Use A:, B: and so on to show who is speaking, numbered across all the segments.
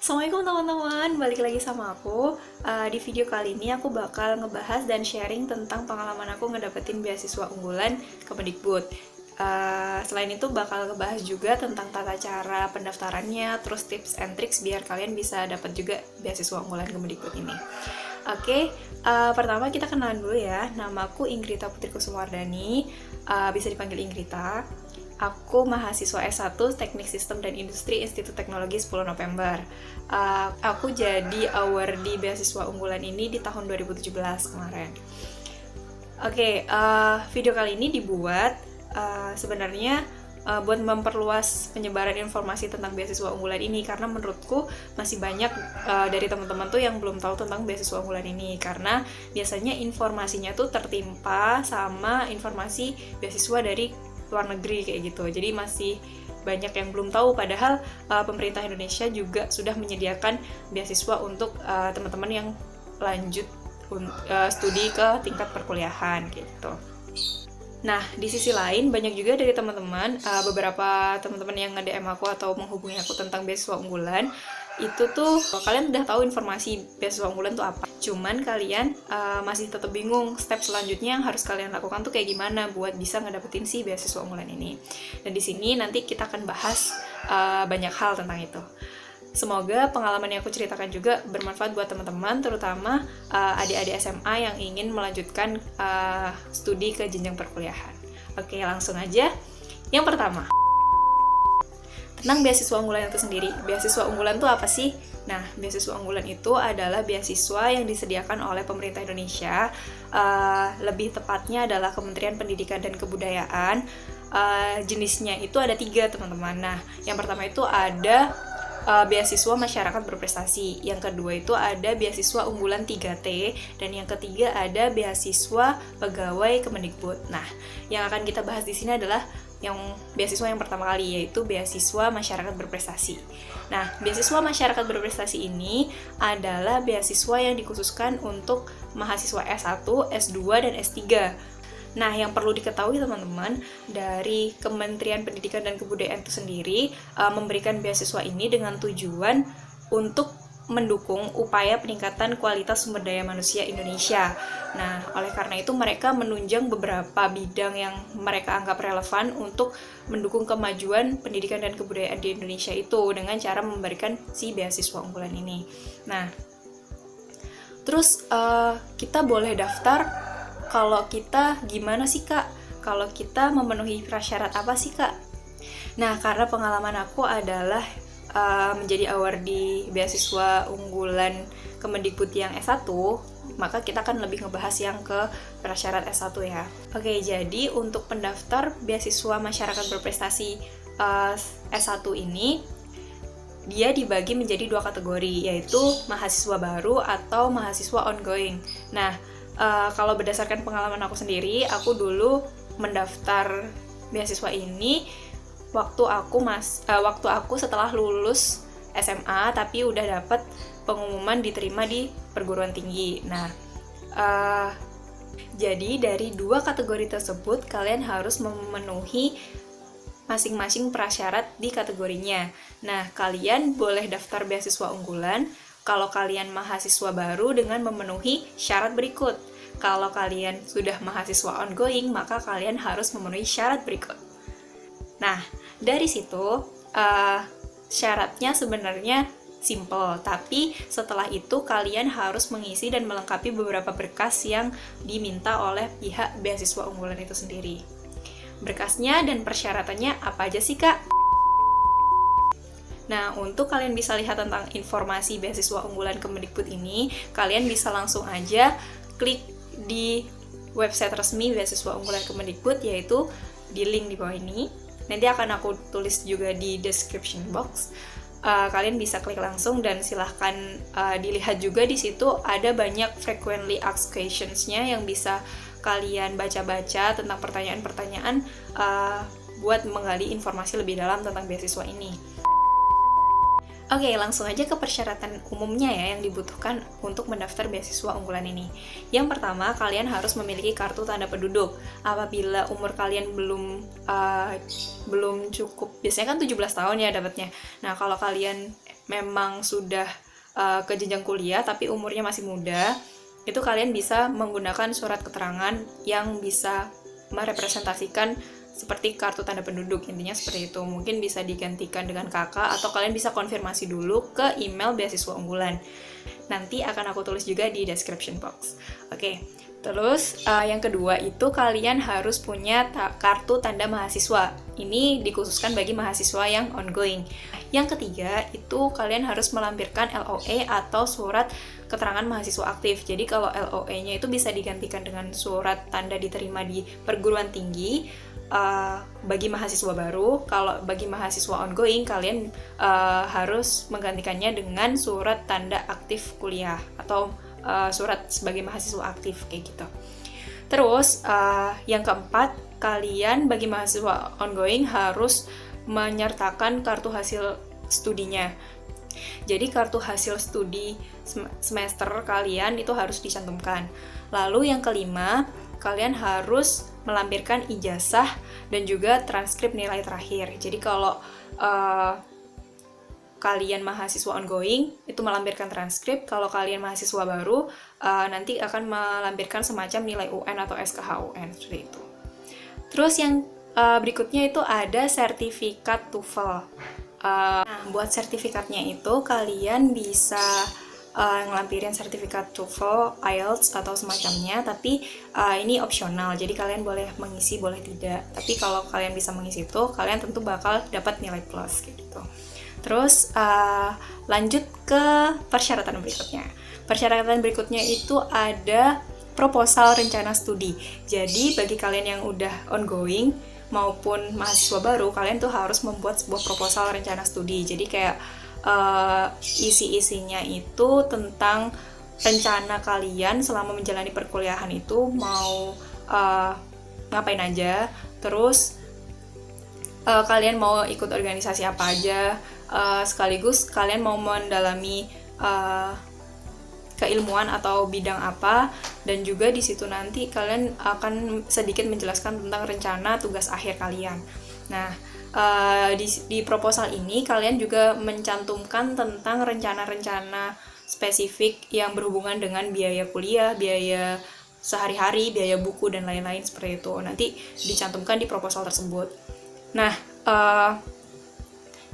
A: Assalamualaikum teman-teman, balik lagi sama aku. Di video kali ini aku bakal ngebahas dan sharing tentang pengalaman aku ngedapetin beasiswa unggulan Kemendikbud. Selain itu bakal ngebahas juga tentang tata cara pendaftarannya, terus tips and tricks biar kalian bisa dapat juga beasiswa unggulan Kemendikbud ini. Oke, pertama kita kenalan dulu ya. Namaku Inggrita Putri Kusumawardhani, bisa dipanggil Inggrita. Aku mahasiswa S1 Teknik Sistem dan Industri Institut Teknologi 10 November. Aku jadi awardee beasiswa unggulan ini di tahun 2017 kemarin. Oke, video kali ini dibuat sebenarnya buat memperluas penyebaran informasi tentang beasiswa unggulan ini, karena menurutku masih banyak dari teman-teman tuh yang belum tahu tentang beasiswa unggulan ini, karena biasanya informasinya tuh tertimpa sama informasi beasiswa dari luar negeri kayak gitu. Jadi masih banyak yang belum tahu, padahal pemerintah Indonesia juga sudah menyediakan beasiswa untuk teman-teman yang lanjut studi ke tingkat perkuliahan gitu. Nah, di sisi lain banyak juga dari teman-teman, beberapa teman-teman yang nge-DM aku atau menghubungi aku tentang beasiswa unggulan, itu tuh kalian udah tahu informasi beasiswa unggulan tuh apa. Cuman kalian masih tetap bingung step selanjutnya yang harus kalian lakukan tuh kayak gimana buat bisa ngedapetin si beasiswa unggulan ini. Dan di sini nanti kita akan bahas banyak hal tentang itu. Semoga pengalaman yang aku ceritakan juga bermanfaat buat teman-teman, terutama adik-adik SMA yang ingin melanjutkan studi ke jenjang perkuliahan. Oke, langsung aja. Yang pertama, tentang beasiswa unggulan itu sendiri. Beasiswa unggulan itu apa sih? Nah, beasiswa unggulan itu adalah beasiswa yang disediakan oleh pemerintah Indonesia. Lebih tepatnya adalah Kementerian Pendidikan dan Kebudayaan. Jenisnya itu ada 3, teman-teman. Nah, yang pertama itu ada beasiswa masyarakat berprestasi, yang kedua itu ada beasiswa unggulan 3T, dan yang ketiga ada beasiswa pegawai Kemendikbud. Nah, yang akan kita bahas di sini adalah yang beasiswa yang pertama kali, yaitu beasiswa masyarakat berprestasi. Nah, beasiswa masyarakat berprestasi ini adalah beasiswa yang dikhususkan untuk mahasiswa S1, S2, dan S3. Nah, yang perlu diketahui teman-teman, dari Kementerian Pendidikan dan Kebudayaan itu sendiri memberikan beasiswa ini dengan tujuan untuk mendukung upaya peningkatan kualitas sumber daya manusia Indonesia. Nah, oleh karena itu mereka menunjang beberapa bidang yang mereka anggap relevan untuk mendukung kemajuan pendidikan dan kebudayaan di Indonesia itu dengan cara memberikan si beasiswa unggulan ini. Nah, terus kita boleh daftar. Kalau kita gimana sih Kak? Kalau kita memenuhi prasyarat apa sih Kak? Nah, karena pengalaman aku adalah menjadi awardee beasiswa unggulan Kemendikbud yang S1, maka kita akan lebih ngebahas yang ke prasyarat S1 ya. Oke, jadi untuk pendaftar beasiswa masyarakat berprestasi S1 ini, dia dibagi menjadi 2 kategori, yaitu mahasiswa baru atau mahasiswa ongoing. Nah, kalau berdasarkan pengalaman aku sendiri, aku dulu mendaftar beasiswa ini waktu aku setelah lulus SMA, tapi udah dapat pengumuman diterima di perguruan tinggi. Nah, jadi dari 2 kategori tersebut kalian harus memenuhi masing-masing prasyarat di kategorinya. Nah, kalian boleh daftar beasiswa unggulan kalau kalian mahasiswa baru dengan memenuhi syarat berikut. Kalau kalian sudah mahasiswa ongoing, maka kalian harus memenuhi syarat berikut. Nah, dari situ syaratnya sebenarnya simple, tapi setelah itu kalian harus mengisi dan melengkapi beberapa berkas yang diminta oleh pihak beasiswa unggulan itu sendiri. Berkasnya dan persyaratannya apa aja sih Kak? Nah, untuk kalian bisa lihat tentang informasi beasiswa unggulan Kemendikbud ini, kalian bisa langsung aja klik di website resmi beasiswa unggulan Kemendikbud, yaitu di link di bawah ini. Nanti akan aku tulis juga di description box. Kalian bisa klik langsung dan silahkan dilihat juga di situ ada banyak frequently asked questions-nya yang bisa kalian baca-baca tentang pertanyaan-pertanyaan buat menggali informasi lebih dalam tentang beasiswa ini. Oke, langsung aja ke persyaratan umumnya ya yang dibutuhkan untuk mendaftar beasiswa unggulan ini. Yang pertama, kalian harus memiliki kartu tanda penduduk. Apabila umur kalian belum cukup, biasanya kan 17 tahun ya dapatnya. Nah, kalau kalian memang sudah ke jenjang kuliah tapi umurnya masih muda, itu kalian bisa menggunakan surat keterangan yang bisa merepresentasikan seperti kartu tanda penduduk, intinya seperti itu. Mungkin bisa digantikan dengan kakak, atau kalian bisa konfirmasi dulu ke email beasiswa unggulan. Nanti akan aku tulis juga di description box. Oke. Terus yang kedua itu kalian harus punya kartu tanda mahasiswa. Ini dikhususkan bagi mahasiswa yang ongoing. Yang ketiga itu kalian harus melampirkan LOE atau surat keterangan mahasiswa aktif. Jadi kalau LOE-nya itu bisa digantikan dengan surat tanda diterima di perguruan tinggi bagi mahasiswa baru. Kalau bagi mahasiswa ongoing kalian harus menggantikannya dengan surat tanda aktif kuliah atau surat sebagai mahasiswa aktif kayak gitu. Terus yang keempat, kalian bagi mahasiswa ongoing harus menyertakan kartu hasil studinya. Jadi kartu hasil studi semester kalian itu harus dicantumkan. Lalu yang kelima, kalian harus melampirkan ijazah dan juga transkrip nilai terakhir. Jadi kalau kalian mahasiswa ongoing itu melampirkan transkrip, kalau kalian mahasiswa baru nanti akan melampirkan semacam nilai UN atau SKHUN seperti itu. Terus yang berikutnya itu ada sertifikat TOEFL. Nah, buat sertifikatnya itu kalian bisa ngelampirin sertifikat TOEFL, IELTS atau semacamnya, tapi ini opsional, jadi kalian boleh mengisi, boleh tidak. Tapi kalau kalian bisa mengisi itu, kalian tentu bakal dapat nilai plus gitu. Terus lanjut ke persyaratan berikutnya. Persyaratan berikutnya itu ada proposal rencana studi. Jadi bagi kalian yang udah ongoing maupun mahasiswa baru, kalian tuh harus membuat sebuah proposal rencana studi. Jadi kayak isi-isinya itu tentang rencana kalian selama menjalani perkuliahan itu mau ngapain aja, terus kalian mau ikut organisasi apa aja, sekaligus kalian mau mendalami keilmuan atau bidang apa, dan juga di situ nanti kalian akan sedikit menjelaskan tentang rencana tugas akhir kalian. Nah, di proposal ini kalian juga mencantumkan tentang rencana-rencana spesifik yang berhubungan dengan biaya kuliah, biaya sehari-hari, biaya buku, dan lain-lain seperti itu. Nanti dicantumkan di proposal tersebut. Nah,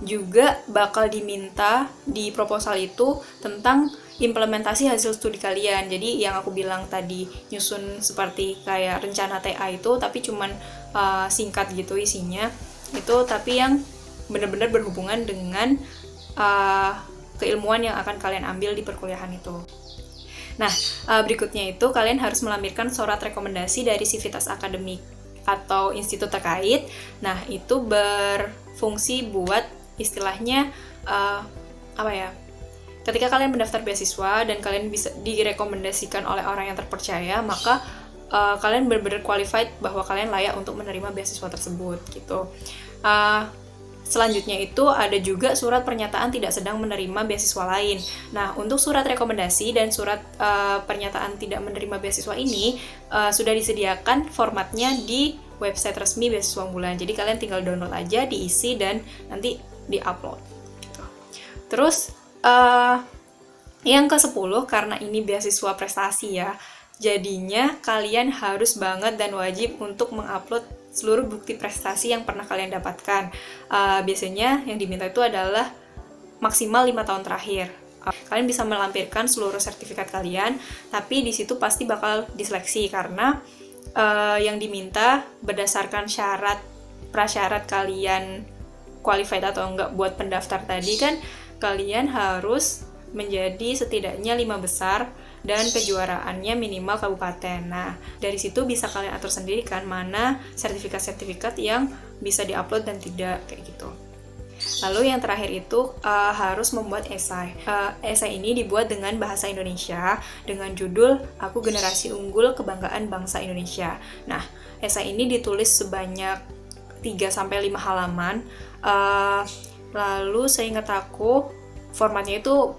A: juga bakal diminta di proposal itu tentang implementasi hasil studi kalian. Jadi yang aku bilang tadi, nyusun seperti kayak rencana TA itu, tapi cuman singkat gitu isinya, itu tapi yang benar-benar berhubungan dengan keilmuan yang akan kalian ambil di perkuliahan itu. Nah, berikutnya itu kalian harus melampirkan surat rekomendasi dari sivitas akademik atau institut terkait. Nah, itu berfungsi buat istilahnya ketika kalian mendaftar beasiswa dan kalian bisa direkomendasikan oleh orang yang terpercaya, maka kalian benar-benar qualified bahwa kalian layak untuk menerima beasiswa tersebut gitu. Selanjutnya itu ada juga surat pernyataan tidak sedang menerima beasiswa lain. Nah, untuk surat rekomendasi dan surat pernyataan tidak menerima beasiswa ini sudah disediakan formatnya di website resmi beasiswa unggulan. Jadi kalian tinggal download aja, diisi, dan nanti di-upload gitu. Terus yang ke-10, karena ini beasiswa prestasi ya, jadinya kalian harus banget dan wajib untuk mengupload seluruh bukti prestasi yang pernah kalian dapatkan. Biasanya yang diminta itu adalah maksimal 5 tahun terakhir. Kalian bisa melampirkan seluruh sertifikat kalian, tapi di situ pasti bakal diseleksi karena yang diminta berdasarkan prasyarat kalian qualified atau enggak buat pendaftar tadi kan, kalian harus menjadi setidaknya 5 besar dan kejuaraannya minimal kabupaten. Nah, dari situ bisa kalian atur sendiri kan mana sertifikat-sertifikat yang bisa diupload dan tidak, kayak gitu. Lalu yang terakhir itu harus membuat esai. Esai ini dibuat dengan bahasa Indonesia dengan judul Aku Generasi Unggul Kebanggaan Bangsa Indonesia. Nah, esai ini ditulis sebanyak 3-5 halaman. Lalu seingat aku formatnya itu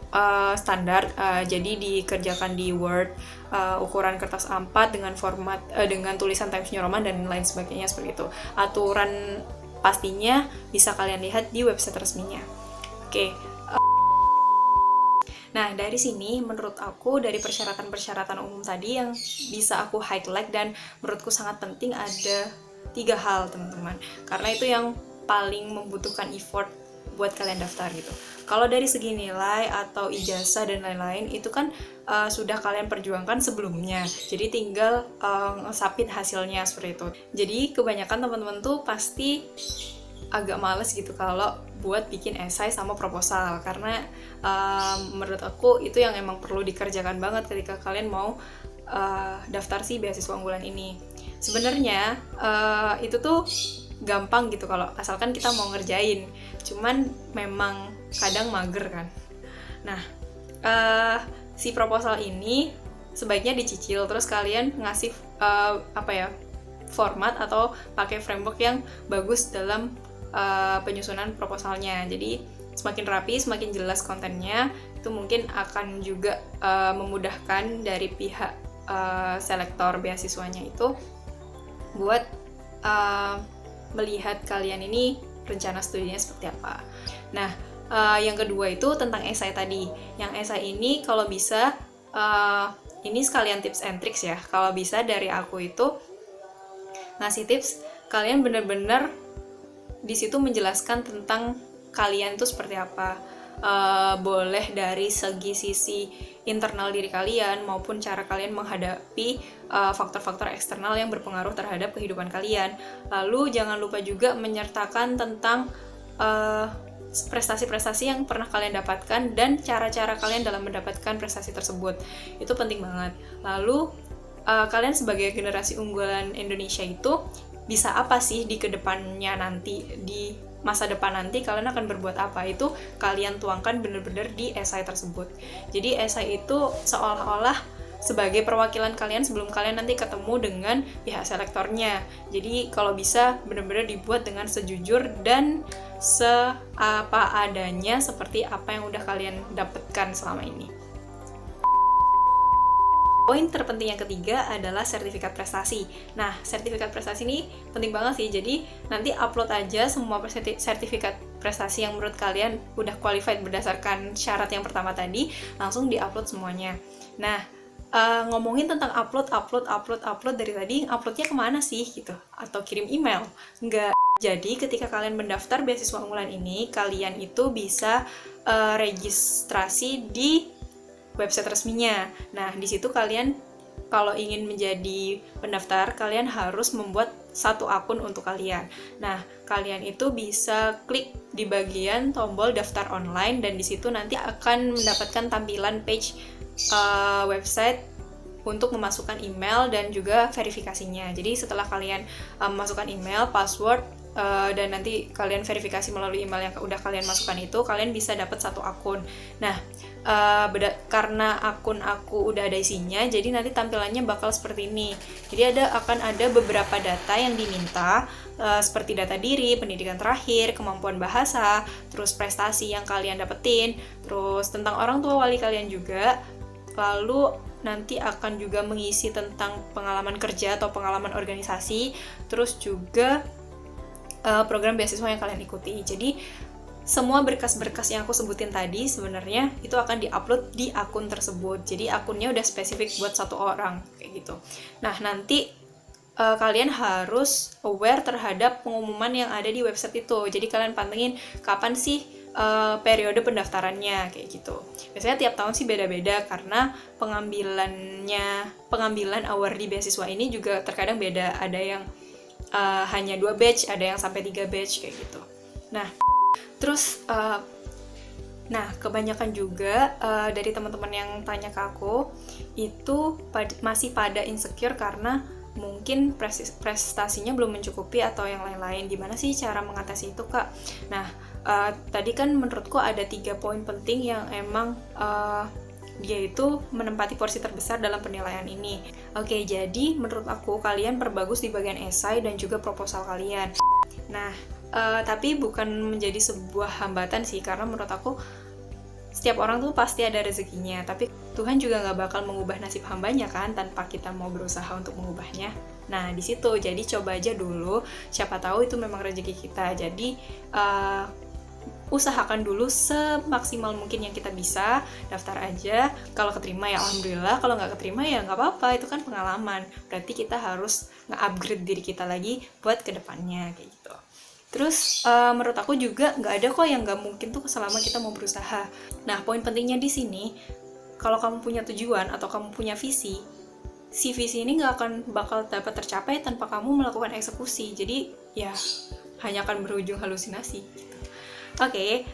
A: standar, jadi dikerjakan di Word, ukuran kertas A4 dengan format dengan tulisan Times New Roman dan lain sebagainya seperti itu. Aturan pastinya bisa kalian lihat di website resminya. Oke. Nah, dari sini menurut aku dari persyaratan-persyaratan umum tadi yang bisa aku highlight dan menurutku sangat penting ada 3 hal, teman-teman. Karena itu yang paling membutuhkan effort buat kalian daftar gitu. Kalau dari segi nilai atau ijazah dan lain-lain itu kan sudah kalian perjuangkan sebelumnya. Jadi tinggal nge-submit hasilnya seperti itu. Jadi kebanyakan teman-teman tuh pasti agak males gitu kalau buat bikin esai sama proposal, karena menurut aku itu yang emang perlu dikerjakan banget ketika kalian mau daftar si beasiswa unggulan ini. Sebenarnya itu tuh gampang gitu kalau asalkan kita mau ngerjain, cuman memang kadang mager kan. Nah, si proposal ini sebaiknya dicicil, terus kalian ngasih format atau pakai framework yang bagus dalam penyusunan proposalnya. Jadi semakin rapi, semakin jelas kontennya, itu mungkin akan juga memudahkan dari pihak selektor beasiswanya itu buat melihat kalian ini rencana studinya seperti apa. Nah, yang kedua itu tentang esai tadi. Yang esai ini kalau bisa, ini sekalian tips and tricks ya. Kalau bisa dari aku itu ngasih tips, kalian bener-bener di situ menjelaskan tentang kalian itu seperti apa. Boleh dari segi sisi internal diri kalian maupun cara kalian menghadapi faktor-faktor eksternal yang berpengaruh terhadap kehidupan kalian. Lalu jangan lupa juga menyertakan tentang prestasi-prestasi yang pernah kalian dapatkan dan cara-cara kalian dalam mendapatkan prestasi tersebut. Itu penting banget. Lalu kalian sebagai generasi unggulan Indonesia itu bisa apa sih di kedepannya nanti, di masa depan nanti kalian akan berbuat apa, itu kalian tuangkan bener-bener di esai tersebut. Jadi esai itu seolah-olah sebagai perwakilan kalian sebelum kalian nanti ketemu dengan pihak selektornya. Jadi kalau bisa bener-bener dibuat dengan sejujur dan seapa adanya seperti apa yang udah kalian dapatkan selama ini. Poin terpenting yang ketiga adalah sertifikat prestasi. Nah, sertifikat prestasi ini penting banget sih. Jadi, nanti upload aja semua sertifikat prestasi yang menurut kalian udah qualified berdasarkan syarat yang pertama tadi, langsung di-upload semuanya. Nah, ngomongin tentang upload dari tadi, uploadnya kemana sih gitu? Atau kirim email? Enggak. Jadi, ketika kalian mendaftar beasiswa unggulan ini, kalian itu bisa registrasi di website resminya. Nah, di situ kalian kalau ingin menjadi pendaftar, kalian harus membuat satu akun untuk kalian. Nah, kalian itu bisa klik di bagian tombol daftar online dan di situ nanti akan mendapatkan tampilan page website untuk memasukkan email dan juga verifikasinya. Jadi setelah kalian memasukkan email, password, dan nanti kalian verifikasi melalui email yang udah kalian masukkan itu, kalian bisa dapat satu akun. Nah, karena akun aku udah ada isinya, jadi nanti tampilannya bakal seperti ini. Jadi akan ada beberapa data yang diminta, seperti data diri, pendidikan terakhir, kemampuan bahasa, terus prestasi yang kalian dapetin, terus tentang orang tua wali kalian juga. Lalu nanti akan juga mengisi tentang pengalaman kerja atau pengalaman organisasi, terus juga program beasiswa yang kalian ikuti. Jadi semua berkas-berkas yang aku sebutin tadi sebenarnya itu akan diupload di akun tersebut. Jadi akunnya udah spesifik buat satu orang kayak gitu. Nah, nanti kalian harus aware terhadap pengumuman yang ada di website itu. Jadi kalian pantengin kapan sih periode pendaftarannya kayak gitu. Biasanya tiap tahun sih beda-beda karena pengambilan award di beasiswa ini juga terkadang beda. Ada yang hanya 2 batch, ada yang sampai 3 batch kayak gitu. Nah, terus kebanyakan juga dari teman-teman yang tanya ke aku itu masih pada insecure karena mungkin prestasinya belum mencukupi atau yang lain-lain. Gimana sih cara mengatasi itu, Kak? Nah, tadi kan menurutku ada 3 poin penting yang emang dia itu menempati porsi terbesar dalam penilaian ini. Oke, jadi menurut aku kalian perbagus di bagian esai dan juga proposal kalian. Nah, tapi bukan menjadi sebuah hambatan sih, karena menurut aku setiap orang tuh pasti ada rezekinya, tapi Tuhan juga nggak bakal mengubah nasib hambanya kan tanpa kita mau berusaha untuk mengubahnya. Nah, di situ jadi coba aja dulu, siapa tahu itu memang rezeki kita. Jadi usahakan dulu semaksimal mungkin yang kita bisa, daftar aja. Kalau keterima ya alhamdulillah, kalau nggak keterima ya nggak apa-apa, itu kan pengalaman. Berarti kita harus nge-upgrade diri kita lagi buat kedepannya kayak gitu. Terus menurut aku juga nggak ada kok yang nggak mungkin tuh selama kita mau berusaha. Nah, poin pentingnya di sini, kalau kamu punya tujuan atau kamu punya visi, si visi ini nggak akan bakal dapat tercapai tanpa kamu melakukan eksekusi. Jadi ya hanya akan berujung halusinasi gitu. Oke,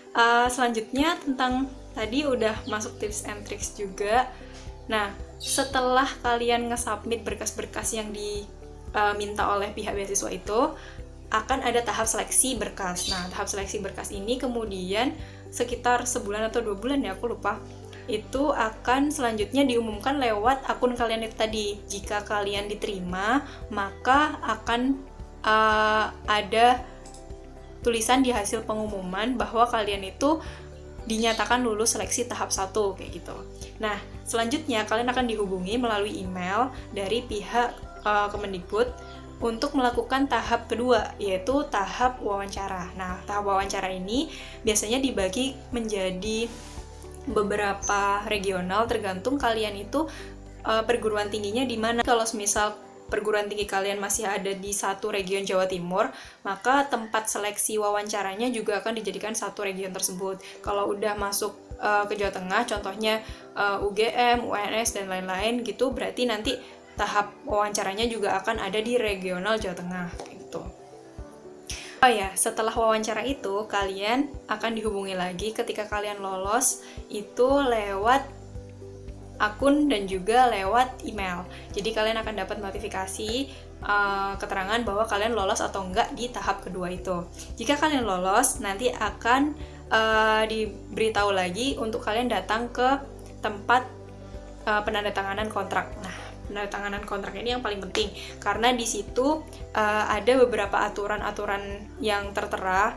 A: selanjutnya tentang tadi udah masuk tips and tricks juga. Nah, setelah kalian nge-submit berkas-berkas yang diminta oleh pihak beasiswa itu, akan ada tahap seleksi berkas. Nah, tahap seleksi berkas ini kemudian sekitar sebulan atau 2 bulan ya, aku lupa. Itu akan selanjutnya diumumkan lewat akun kalian itu tadi. Jika kalian diterima, maka akan ada tulisan di hasil pengumuman bahwa kalian itu dinyatakan lulus seleksi tahap 1 kayak gitu. Nah, selanjutnya kalian akan dihubungi melalui email dari pihak Kemendikbud untuk melakukan tahap kedua, yaitu tahap wawancara. Nah, tahap wawancara ini biasanya dibagi menjadi beberapa regional, tergantung kalian itu perguruan tingginya di mana. Kalau misal perguruan tinggi kalian masih ada di satu region Jawa Timur, maka tempat seleksi wawancaranya juga akan dijadikan satu region tersebut. Kalau udah masuk ke Jawa Tengah, contohnya UGM, UNS, dan lain-lain gitu, berarti nanti tahap wawancaranya juga akan ada di regional Jawa Tengah gitu. Oh ya, setelah wawancara itu, kalian akan dihubungi lagi ketika kalian lolos, itu lewat akun dan juga lewat email. Jadi kalian akan dapat notifikasi keterangan bahwa kalian lolos atau enggak di tahap kedua itu. Jika kalian lolos, nanti akan diberitahu lagi untuk kalian datang ke tempat penandatanganan kontrak. Nah, penandatanganan kontrak ini yang paling penting karena di situ ada beberapa aturan-aturan yang tertera.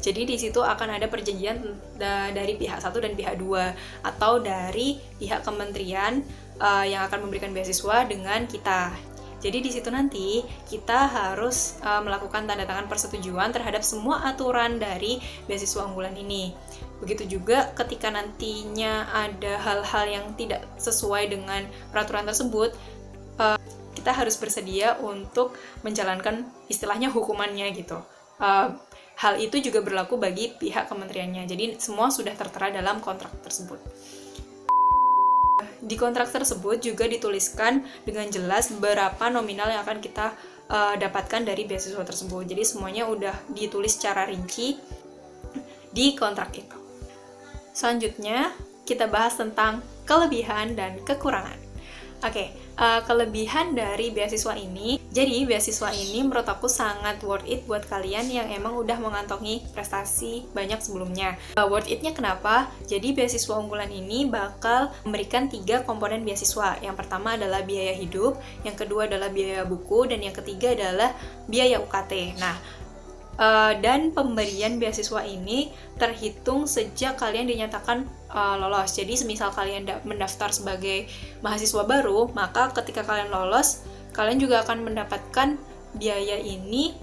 A: Jadi di situ akan ada perjanjian dari pihak 1 dan pihak 2 atau dari pihak kementerian yang akan memberikan beasiswa dengan kita. Jadi di situ nanti kita harus melakukan tanda tangan persetujuan terhadap semua aturan dari beasiswa unggulan ini. Begitu juga ketika nantinya ada hal-hal yang tidak sesuai dengan peraturan tersebut, kita harus bersedia untuk menjalankan istilahnya hukumannya gitu. Hal itu juga berlaku bagi pihak kementeriannya. Jadi semua sudah tertera dalam kontrak tersebut. Di kontrak tersebut juga dituliskan dengan jelas berapa nominal yang akan kita dapatkan dari beasiswa tersebut. Jadi semuanya udah ditulis secara rinci di kontrak itu. Selanjutnya kita bahas tentang kelebihan dan kekurangan. Oke, kelebihan dari beasiswa ini, jadi beasiswa ini menurut aku sangat worth it buat kalian yang emang udah mengantongi prestasi banyak sebelumnya. Worth it-nya kenapa? Jadi beasiswa unggulan ini bakal memberikan 3 komponen beasiswa. Yang pertama adalah biaya hidup, yang kedua adalah biaya buku, dan yang ketiga adalah biaya UKT. Nah, dan pemberian beasiswa ini terhitung sejak kalian dinyatakan lolos. Jadi semisal kalian mendaftar sebagai mahasiswa baru, maka ketika kalian lolos, kalian juga akan mendapatkan biaya ini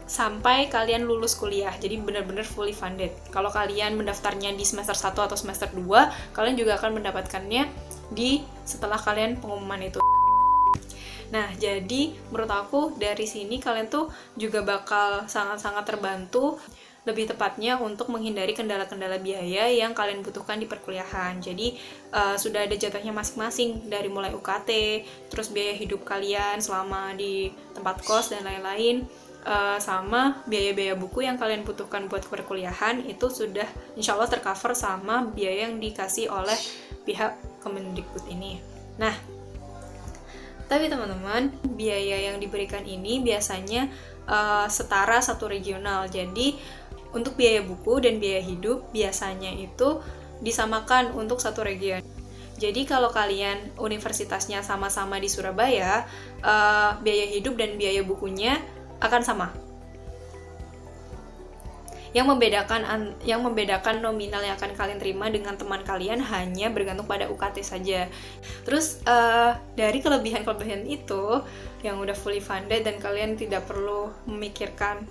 A: sampai kalian lulus kuliah. Jadi benar-benar fully funded. Kalau kalian mendaftarnya di semester 1 atau semester 2, kalian juga akan mendapatkannya setelah kalian pengumuman itu. Nah, jadi menurut aku dari sini kalian tuh juga bakal sangat-sangat terbantu, lebih tepatnya untuk menghindari kendala-kendala biaya yang kalian butuhkan di perkuliahan. Jadi sudah ada jatuhnya masing-masing dari mulai UKT, terus biaya hidup kalian selama di tempat kos dan lain-lain, sama biaya-biaya buku yang kalian butuhkan buat perkuliahan itu sudah insya Allah tercover sama biaya yang dikasih oleh pihak Kemendikbud ini. Nah, tapi teman-teman, biaya yang diberikan ini biasanya setara satu regional. Jadi untuk biaya buku dan biaya hidup biasanya itu disamakan untuk satu region. Jadi kalau kalian universitasnya sama-sama di Surabaya, biaya hidup dan biaya bukunya akan sama. Yang membedakan nominal yang akan kalian terima dengan teman kalian hanya bergantung pada UKT saja. Terus dari kelebihan-kelebihan itu yang udah fully funded dan kalian tidak perlu memikirkan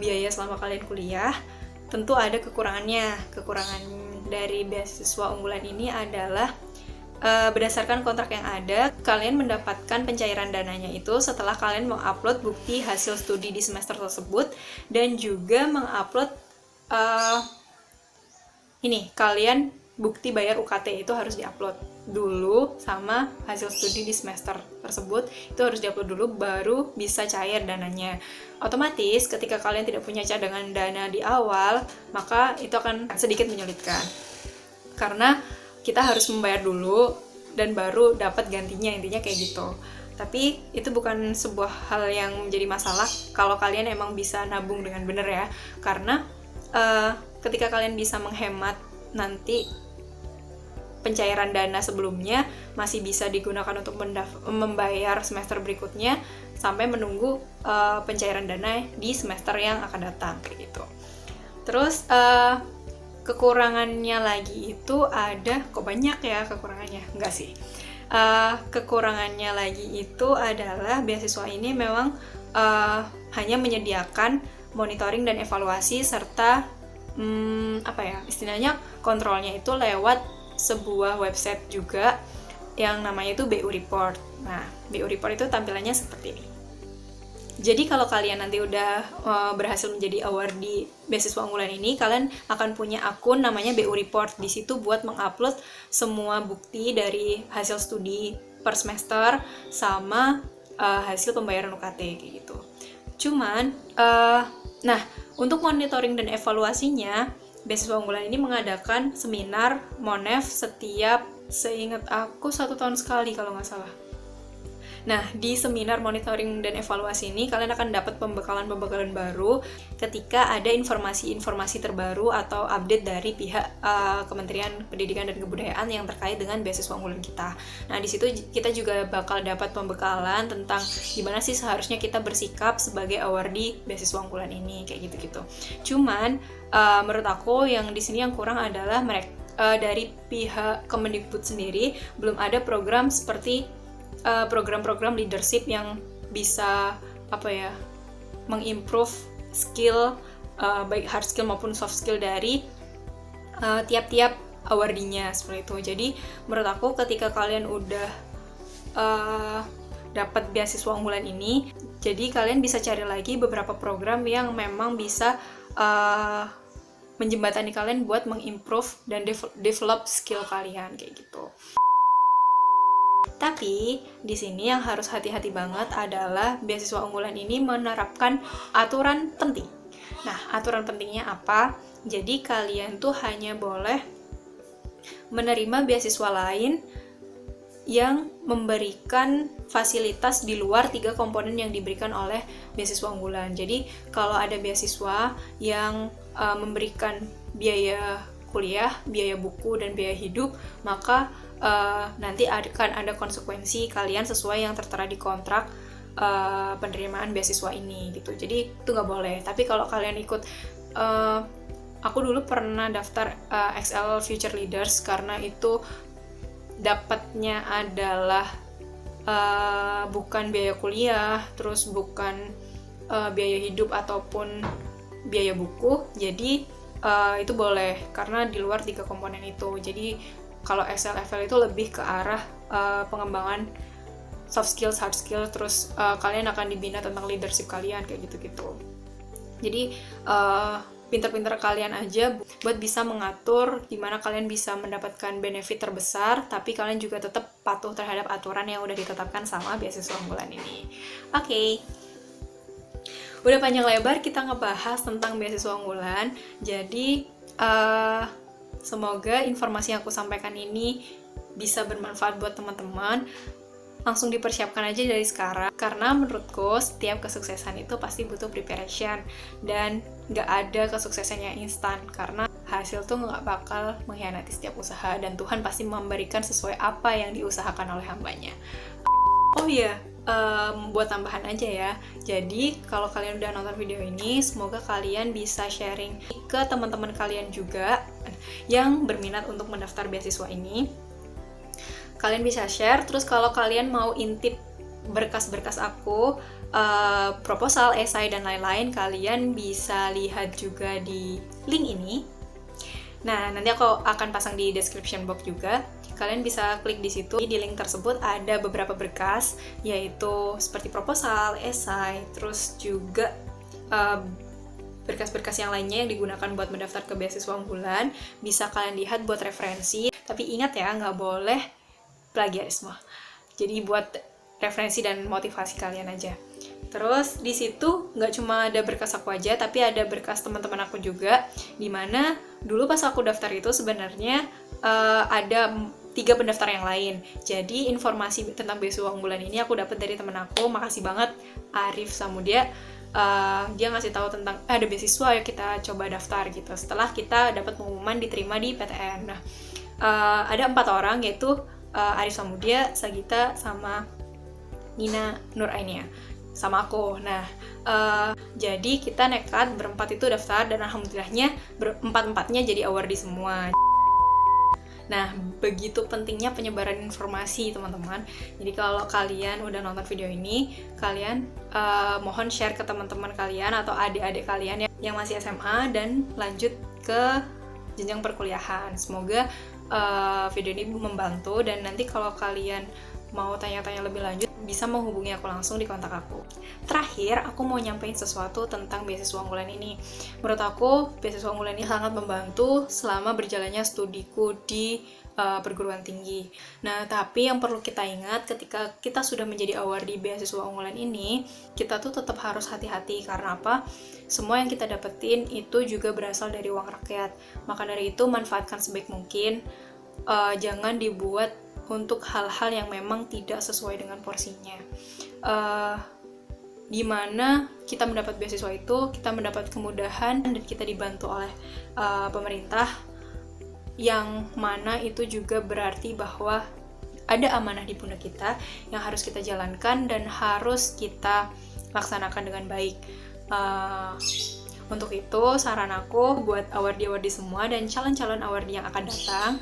A: biaya selama kalian kuliah, tentu ada kekurangannya. Kekurangan dari beasiswa unggulan ini adalah berdasarkan kontrak yang ada, kalian mendapatkan pencairan dananya itu setelah kalian mengupload bukti hasil studi di semester tersebut, dan juga mengupload kalian bukti bayar UKT itu harus diupload dulu, sama hasil studi di semester tersebut itu harus diupload dulu, baru bisa cair dananya. Otomatis ketika kalian tidak punya cadangan dana di awal, maka itu akan sedikit menyulitkan, karena kita harus membayar dulu dan baru dapat gantinya, intinya kayak gitu. Tapi itu bukan sebuah hal yang menjadi masalah kalau kalian emang bisa nabung dengan benar ya, karena ketika kalian bisa menghemat, nanti pencairan dana sebelumnya masih bisa digunakan untuk membayar semester berikutnya sampai menunggu pencairan dana di semester yang akan datang kayak gitu. Terus kekurangannya lagi itu ada, kok banyak ya kekurangannya? Enggak sih. Kekurangannya lagi itu adalah beasiswa ini memang hanya menyediakan monitoring dan evaluasi serta istilahnya kontrolnya itu lewat sebuah website juga yang namanya itu BU Report. Nah, BU Report itu tampilannya seperti ini. Jadi kalau kalian nanti udah berhasil menjadi awardee beasiswa unggulan ini, kalian akan punya akun namanya BU Report. Di situ buat mengupload semua bukti dari hasil studi per semester sama hasil pembayaran UKT kayak gitu. Cuman, untuk monitoring dan evaluasinya, beasiswa unggulan ini mengadakan seminar Monef setiap, seingat aku 1 tahun sekali kalau nggak salah. Nah, di seminar monitoring dan evaluasi ini, kalian akan dapat pembekalan-pembekalan baru ketika ada informasi-informasi terbaru atau update dari pihak Kementerian Pendidikan dan Kebudayaan yang terkait dengan beasiswa unggulan kita. Nah, di situ kita juga bakal dapat pembekalan tentang gimana sih seharusnya kita bersikap sebagai awardee beasiswa unggulan ini, kayak gitu-gitu. Cuman, menurut aku yang di sini yang kurang adalah dari pihak Kemendikbud sendiri belum ada program seperti program-program leadership yang bisa mengimprove skill baik hard skill maupun soft skill dari tiap-tiap awardee-nya seperti itu. Jadi menurut aku ketika kalian udah dapat beasiswa unggulan ini, jadi kalian bisa cari lagi beberapa program yang memang bisa menjembatani kalian buat mengimprove dan develop skill kalian kayak gitu. Tapi di sini yang harus hati-hati banget adalah beasiswa unggulan ini menerapkan aturan penting. Nah, aturan pentingnya apa? Jadi kalian tuh hanya boleh menerima beasiswa lain yang memberikan fasilitas di luar 3 komponen yang diberikan oleh beasiswa unggulan. Jadi kalau ada beasiswa yang memberikan biaya kuliah, biaya buku, dan biaya hidup, maka nanti akan ada konsekuensi kalian sesuai yang tertera di kontrak penerimaan beasiswa ini gitu. Jadi itu nggak boleh. Tapi kalau kalian ikut, aku dulu pernah daftar XL Future Leaders karena itu dapatnya adalah bukan biaya kuliah, terus bukan biaya hidup ataupun biaya buku. Jadi itu boleh karena di luar 3 komponen itu. Jadi kalau XLFL itu lebih ke arah pengembangan soft skills, hard skill, terus kalian akan dibina tentang leadership kalian kayak gitu-gitu. Jadi pinter-pinter kalian aja buat bisa mengatur gimana kalian bisa mendapatkan benefit terbesar, tapi kalian juga tetap patuh terhadap aturan yang udah ditetapkan sama beasiswa unggulan ini. Oke. Udah panjang lebar kita ngebahas tentang beasiswa unggulan. Jadi semoga informasi yang aku sampaikan ini bisa bermanfaat buat teman-teman. Langsung dipersiapkan aja dari sekarang, karena menurutku setiap kesuksesan itu pasti butuh preparation, dan nggak ada kesuksesan yang instan, karena hasil tuh nggak bakal mengkhianati setiap usaha, dan Tuhan pasti memberikan sesuai apa yang diusahakan oleh hambanya. Oh iya, buat tambahan aja ya. Jadi kalau kalian udah nonton video ini, semoga kalian bisa sharing ke teman-teman kalian juga yang berminat untuk mendaftar beasiswa ini. Kalian bisa share, terus kalau kalian mau intip berkas-berkas aku, proposal, esai, dan lain-lain, kalian bisa lihat juga di link ini. Nah, nanti aku akan pasang di description box juga. Kalian bisa klik di situ. Di link tersebut ada beberapa berkas, yaitu seperti proposal, esai, terus juga berkas-berkas yang lainnya yang digunakan buat mendaftar ke beasiswa unggulan. Bisa kalian lihat buat referensi. Tapi ingat ya, nggak boleh plagiarisme. Jadi buat referensi dan motivasi kalian aja. Terus di situ nggak cuma ada berkas aku aja, tapi ada berkas teman-teman aku juga. Dimana dulu pas aku daftar itu sebenarnya ada 3 pendaftar yang lain. Jadi informasi tentang beasiswa unggulan ini aku dapat dari temen aku. Makasih banget Arif Samudia. Dia ngasih tahu tentang ada beasiswa, ya kita coba daftar gitu. Setelah kita dapat pengumuman diterima di PTN. Nah, ada 4 orang, yaitu Arif Samudia, Sagita, sama Nina Nurainia, sama aku. Nah, jadi kita nekat berempat itu daftar, dan alhamdulillahnya berempat-empatnya jadi awardee semua. Nah, begitu pentingnya penyebaran informasi, teman-teman. Jadi kalau kalian udah nonton video ini, kalian mohon share ke teman-teman kalian atau adik-adik kalian yang masih SMA dan lanjut ke jenjang perkuliahan. Semoga video ini membantu, dan nanti kalau kalian mau tanya-tanya lebih lanjut, bisa menghubungi aku langsung di kontak aku. Terakhir, aku mau nyampein sesuatu tentang beasiswa unggulan ini. Menurut aku, beasiswa unggulan ini sangat membantu selama berjalannya studiku di perguruan tinggi. Nah, tapi yang perlu kita ingat ketika kita sudah menjadi awardee beasiswa unggulan ini, kita tuh tetap harus hati-hati. Karena apa? Semua yang kita dapetin itu juga berasal dari uang rakyat. Maka dari itu, manfaatkan sebaik mungkin. Jangan dibuat untuk hal-hal yang memang tidak sesuai dengan porsinya. Dimana kita mendapat beasiswa itu, kita mendapat kemudahan dan kita dibantu oleh pemerintah, yang mana itu juga berarti bahwa ada amanah di pundak kita yang harus kita jalankan dan harus kita laksanakan dengan baik. Untuk itu, saran aku buat awardee-awardee semua dan calon-calon awardee yang akan datang,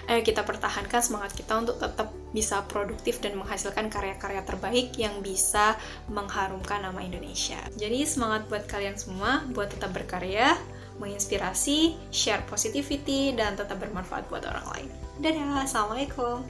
A: ayo kita pertahankan semangat kita untuk tetap bisa produktif dan menghasilkan karya-karya terbaik yang bisa mengharumkan nama Indonesia. Jadi semangat buat kalian semua buat tetap berkarya, menginspirasi, share positivity, dan tetap bermanfaat buat orang lain. Dadah, assalamualaikum.